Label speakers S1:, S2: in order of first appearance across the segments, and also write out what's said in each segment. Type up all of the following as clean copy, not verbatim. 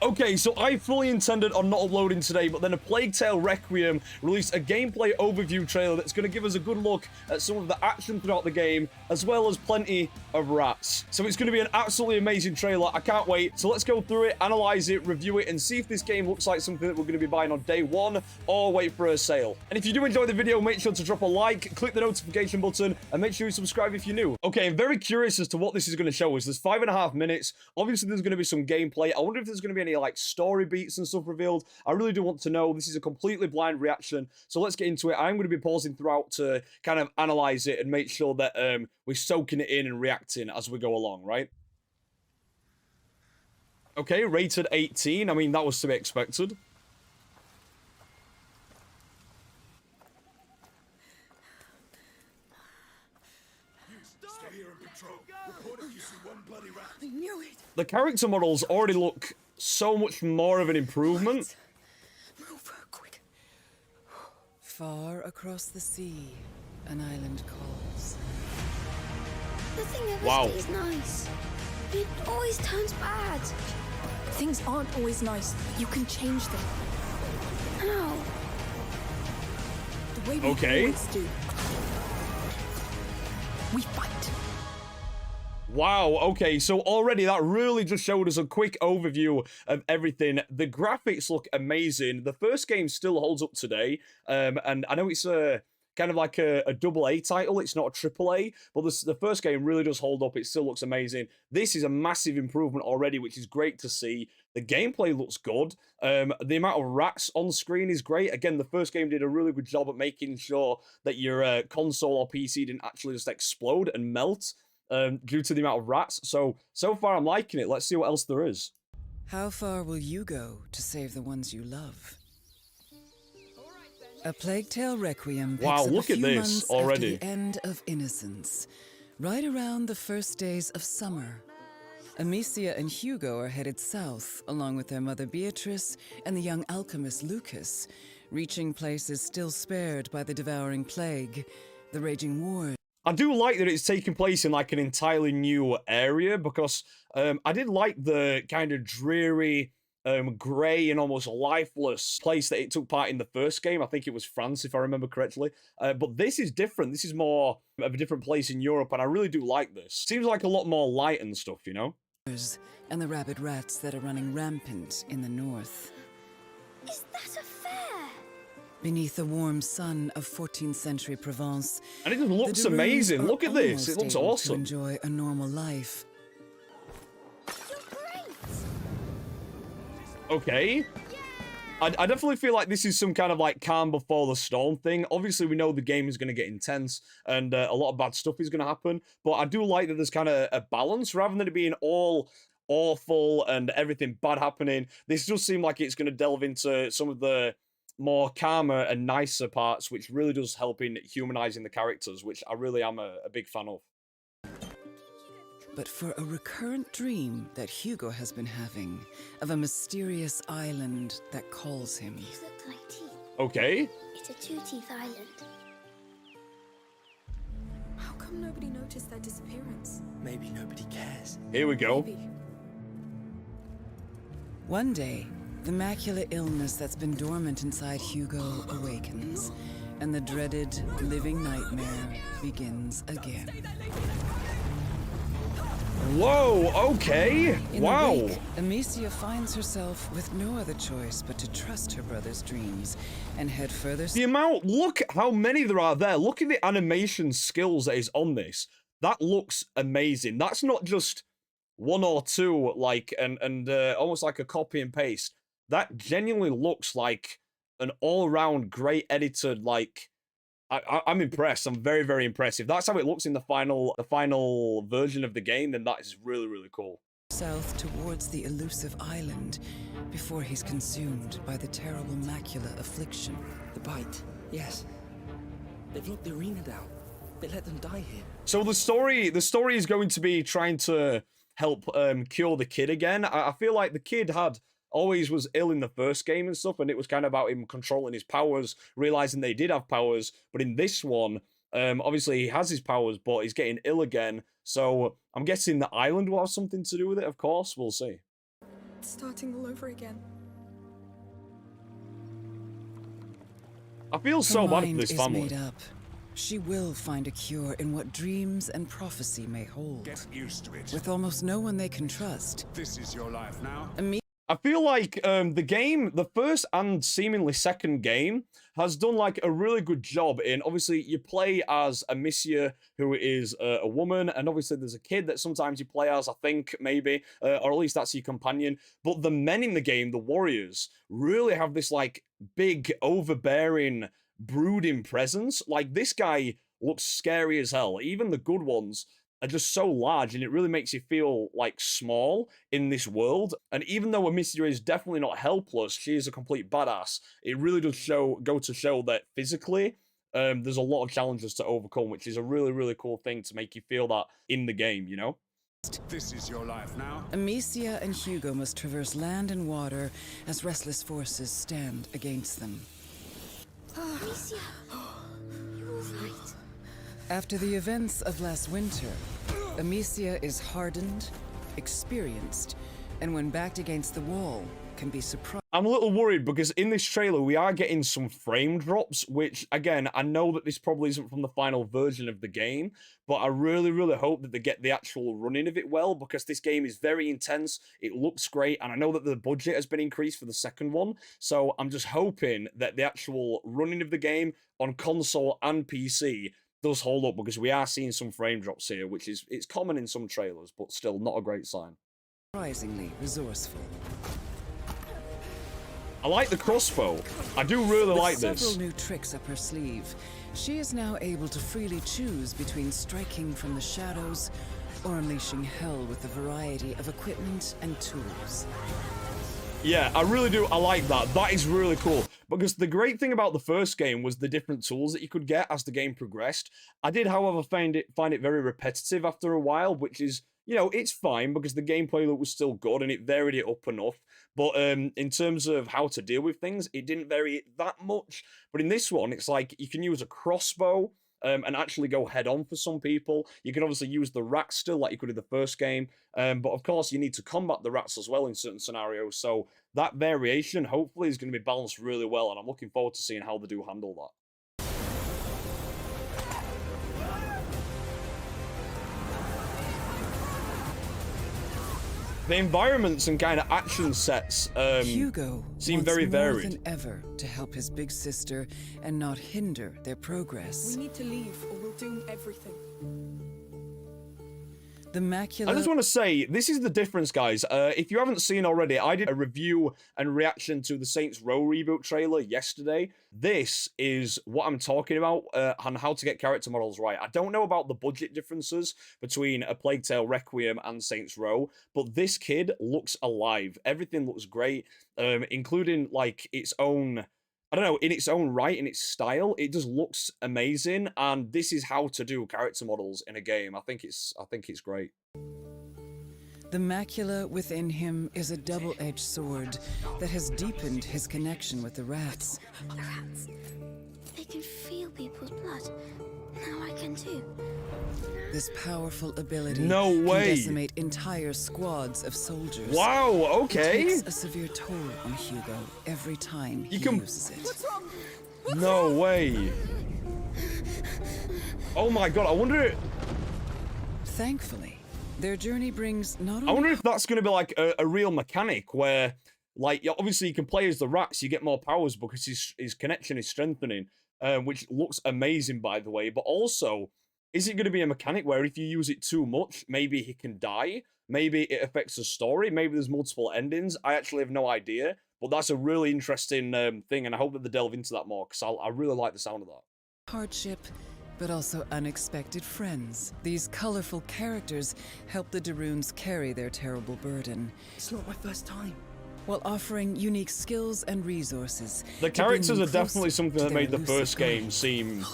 S1: Okay, so I fully intended on not uploading today, but then A Plague Tale Requiem released a gameplay overview trailer that's going to give us a good look at some of the action throughout the game, as well as plenty of rats. So it's going to be an absolutely amazing trailer. I can't wait. So let's go through it, analyze it, review it, and see if this game looks like something that we're going to be buying on day one or wait for a sale. And if you do enjoy the video, make sure to drop a like, click the notification button, and make sure you subscribe if you're new. Okay, I'm very curious as to what this is going to show us. There's 5.5 minutes. Obviously, there's going to be some gameplay. I wonder if there's going to be any like story beats and stuff revealed. I really do want to know. This is a completely blind reaction, so let's get into it. I'm going to be pausing throughout to kind of analyze it and make sure that we're soaking it in and reacting as we go along, right? Okay, rated 18. I mean, that was to be expected.
S2: I knew it.
S1: The character models already look so much more of an improvement.
S2: Move quick.
S3: Far across the sea, an island calls.
S4: Nothing ever
S1: Wow.
S4: stays nice. It always turns bad.
S2: Things aren't always nice, but you can change them.
S4: How?
S2: The way we
S1: Okay.
S2: always do. We fight.
S1: Wow, okay, so already that really just showed us a quick overview of everything. The graphics look amazing. The first game still holds up today, and I know it's a kind of like a double A title. It's not a triple A, but the first game really does hold up. It still looks amazing. This is a massive improvement already, which is great to see. The gameplay looks good. The amount of rats on screen is great. Again, the first game did a really good job at making sure that your console or PC didn't actually just explode and melt due to the amount of rats. So far I'm liking it. Let's see what else there is.
S3: How far will you go to save the ones you love? A Plague Tale Requiem picks
S1: Wow,
S3: up
S1: look
S3: a
S1: at
S3: few
S1: this
S3: months
S1: already.
S3: after the end of innocence, right around the first days of summer. Amicia and Hugo are headed south, along with their mother Beatrice and the young alchemist Lucas, reaching places still spared by the devouring plague, the raging war.
S1: I do like that it's taking place in like an entirely new area, because I did like the kind of dreary, grey and almost lifeless place that it took part in the first game. I think it was France, if I remember correctly. But this is different. This is more of a different place in Europe, and I really do like this. Seems like a lot more light and stuff, you know?
S3: And the rabid rats that are running rampant in the north.
S4: Is that a fair?
S3: Beneath the warm sun of 14th century Provence,
S1: And it just looks
S3: the Daroons
S1: amazing.
S3: are
S1: Look at this. It
S3: almost
S1: looks
S3: able to
S1: awesome.
S3: enjoy a normal life.
S4: You're great.
S1: Okay. I definitely feel like this is some kind of like calm before the storm thing. Obviously, we know the game is going to get intense and a lot of bad stuff is going to happen. But I do like that there's kind of a balance rather than it being all awful and everything bad happening. This does seem like it's going to delve into some of the more calmer and nicer parts, which really does help in humanizing the characters, which I really am a big fan of.
S3: But for a recurrent dream that Hugo has been having of a mysterious island that calls him.
S4: These look like teeth.
S1: Okay.
S4: It's a two-teeth island.
S2: How come nobody noticed their disappearance?
S5: Maybe nobody cares.
S1: Here we go.
S2: Maybe.
S3: One day, the macular illness that's been dormant inside Hugo awakens, and the dreaded living nightmare begins again.
S1: Whoa, okay.
S3: In
S1: Wow.
S3: the wake, Amicia finds herself with no other choice but to trust her brother's dreams and head further.
S1: The amount, look how many there are there. Look at the animation skills that is on this. That looks amazing. That's not just one or two, like, and almost like a copy and paste. That genuinely looks like an all-round great edited, like, I'm impressed. I'm very, very impressed. If that's how it looks in the final version of the game, then that is really, really cool.
S3: South towards the elusive island before he's consumed by the terrible macular affliction.
S5: The bite, yes. They've locked the arena down. They let them die here.
S1: So the story is going to be trying to help cure the kid again. I feel like the kid always was ill in the first game and stuff, and it was kind of about him controlling his powers, realizing they did have powers. But in this one, obviously he has his powers, but he's getting ill again. So I'm guessing the island will have something to do with it. Of course, we'll see.
S2: It's starting all over again.
S1: I feel
S3: Her
S1: so bad for
S3: mind
S1: this
S3: is
S1: family.
S3: made up. She will find a cure in what dreams and prophecy may hold.
S6: Get used to it.
S3: With almost no one they can trust,
S6: This is your life now.
S1: I feel like the game, the first and seemingly second game, has done like a really good job in, obviously you play as Amicia, who is a woman, and obviously there's a kid that sometimes you play as, I think, maybe, or at least that's your companion. But the men in the game, the warriors, really have this like big, overbearing, brooding presence. Like this guy looks scary as hell. Even the good ones are just so large, and it really makes you feel like small in this world. And even though Amicia is definitely not helpless, she is a complete badass. It really does go to show that physically, there's a lot of challenges to overcome, which is a really, really cool thing to make you feel that in the game, you know?
S6: This is your life now.
S3: Amicia and Hugo must traverse land and water as restless forces stand against them.
S4: Amicia, you all right?
S3: After the events of last winter, Amicia is hardened, experienced, and when backed against the wall, can be surprised.
S1: I'm a little worried because in this trailer we are getting some frame drops, which again, I know that this probably isn't from the final version of the game, but I really, really hope that they get the actual running of it well, because this game is very intense, it looks great, and I know that the budget has been increased for the second one, so I'm just hoping that the actual running of the game on console and PC does hold up, because we are seeing some frame drops here, which is, it's common in some trailers, but still not a great sign.
S3: Surprisingly resourceful.
S1: I like the crossbow. I do really
S3: With
S1: like
S3: several
S1: this.
S3: new tricks up her sleeve, she is now able to freely choose between striking from the shadows or unleashing hell with a variety of equipment and tools.
S1: Yeah, I really do. I like that. That is really cool. Because the great thing about the first game was the different tools that you could get as the game progressed. I did, however, find it very repetitive after a while, which is, you know, it's fine because the gameplay loop was still good and it varied it up enough. But in terms of how to deal with things, it didn't vary it that much. But in this one, it's like you can use a crossbow and actually go head on for some people. You can obviously use the rats still like you could in the first game. But of course, you need to combat the rats as well in certain scenarios. So that variation hopefully is going to be balanced really well. And I'm looking forward to seeing how they do handle that. The environments and kind of action sets
S3: Hugo
S1: seem
S3: wants
S1: very
S3: more
S1: varied.
S3: than ever to help his big sister and not hinder their progress.
S2: We need to leave or we'll doom everything.
S3: The macula.
S1: I just want to say, this is the difference, guys. If you haven't seen already, I did a review and reaction to the Saints Row reboot trailer yesterday. This is what I'm talking about on how to get character models right. I don't know about the budget differences between A Plague Tale Requiem and Saints Row, but this kid looks alive. Everything looks great, including like its own... I don't know, in its own right, in its style, it just looks amazing, and this is how to do character models in a game. I think it's great.
S3: The macula within him is a double-edged sword that has deepened his connection with the rats.
S4: The rats. They can feel people's blood. Now I can too.
S3: This powerful ability
S1: No way.
S3: can decimate entire squads of soldiers.
S1: Wow,
S3: It
S1: okay.
S3: takes a severe toll on Hugo every time he
S1: can-
S3: uses it.
S1: No way. Oh my god, I wonder
S3: Thankfully, their journey brings not
S1: I wonder
S3: only
S1: if that's going to be like a real mechanic where, like, obviously you can play as the rats, you get more powers because his connection is strengthening, which looks amazing, by the way. But also, is it going to be a mechanic where if you use it too much, maybe he can die? Maybe it affects the story? Maybe there's multiple endings? I actually have no idea. But that's a really interesting thing, and I hope that they delve into that more, because I really like the sound of that.
S3: hardship, but also unexpected friends. These colorful characters help the Daroons carry their terrible burden,
S5: It's not my first time.
S3: while offering unique skills and resources.
S1: The
S3: to bring
S1: characters
S3: them
S1: are definitely
S3: closer
S1: something
S3: to
S1: that
S3: their
S1: made the
S3: elusive
S1: first game
S3: goal.
S1: seem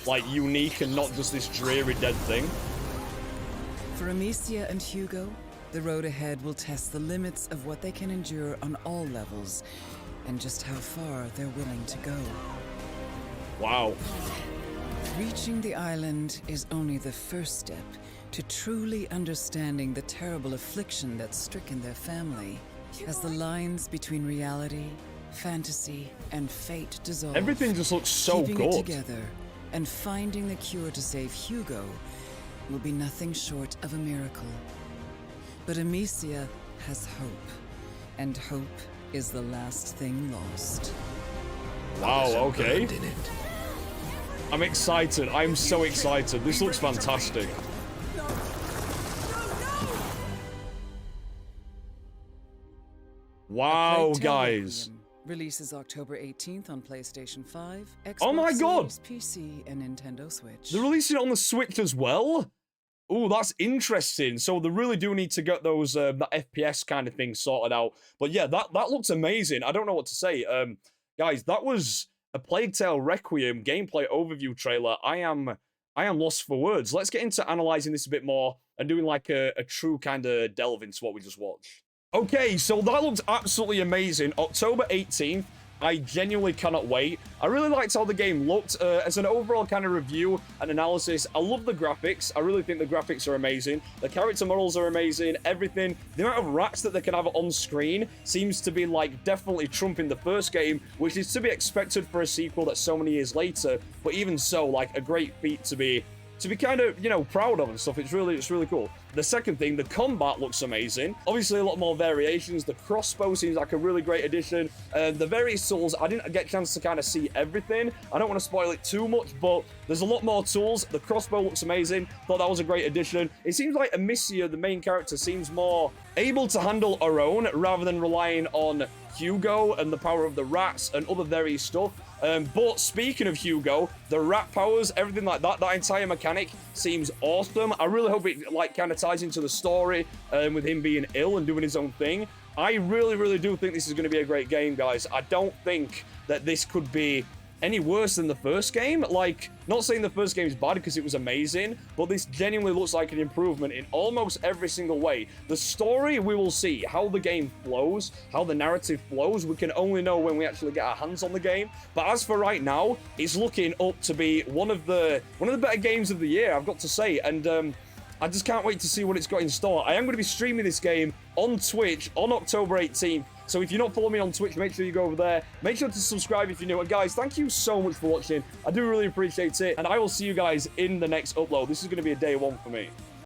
S1: like unique and not just this dreary dead thing.
S3: For Amicia and Hugo, the road ahead will test the limits of what they can endure on all levels, and just how far they're willing to go.
S1: Wow.
S3: Reaching the island is only the first step to truly understanding the terrible affliction that's stricken their family. As the lines between reality, fantasy, and fate dissolve,
S1: Everything just looks so
S3: keeping
S1: good.
S3: it together and finding the cure to save Hugo will be nothing short of a miracle. But Amicia has hope, and hope is the last thing lost.
S1: Wow,
S5: There's some
S1: okay.
S5: blood in it.
S1: I'm excited. I'm so excited. This looks fantastic. Wow,
S3: Plague Tale
S1: guys.
S3: Requiem releases October 18th on PlayStation 5, Xbox
S1: Oh my God.
S3: Series, PC, and Nintendo Switch.
S1: They're releasing it on the Switch as well? Oh, that's interesting. So they really do need to get those that FPS kind of thing sorted out. But yeah, that looks amazing. I don't know what to say. Guys, that was a Plague Tale Requiem gameplay overview trailer. I am lost for words. Let's get into analyzing this a bit more and doing like a true kind of delve into what we just watched. Okay, so that looks absolutely amazing. October 18th. I genuinely cannot wait. I really liked how the game looked. As an overall kind of review and analysis, I love the graphics. I really think the graphics are amazing. The character models are amazing. Everything. The amount of rats that they can have on screen seems to be like definitely trumping the first game, which is to be expected for a sequel that's so many years later. But even so, like a great feat to be kind of, you know, proud of and stuff. It's really cool. The second thing, the combat looks amazing. Obviously, a lot more variations. The crossbow seems like a really great addition. The various tools, I didn't get a chance to kind of see everything. I don't want to spoil it too much, but there's a lot more tools. The crossbow looks amazing. Thought that was a great addition. It seems like Amicia, the main character, seems more able to handle her own rather than relying on Hugo and the power of the rats and other various stuff. But speaking of Hugo, the rat powers, everything like that, that entire mechanic seems awesome. I really hope it like kind of ties into the story with him being ill and doing his own thing. I really do think this is going to be a great game, guys. I don't think that this could be any worse than the first game. Like, not saying the first game is bad because it was amazing, but this genuinely looks like an improvement in almost every single way. The story, we will see. How the game flows, how the narrative flows, we can only know when we actually get our hands on the game. But as for right now, it's looking up to be one of the better games of the year, I've got to say. And I just can't wait to see what it's got in store. I am going to be streaming this game on Twitch on October 18th. So if you're not following me on Twitch, make sure you go over there. Make sure to subscribe if you're new. And guys, thank you so much for watching. I do really appreciate it. And I will see you guys in the next upload. This is going to be a day one for me.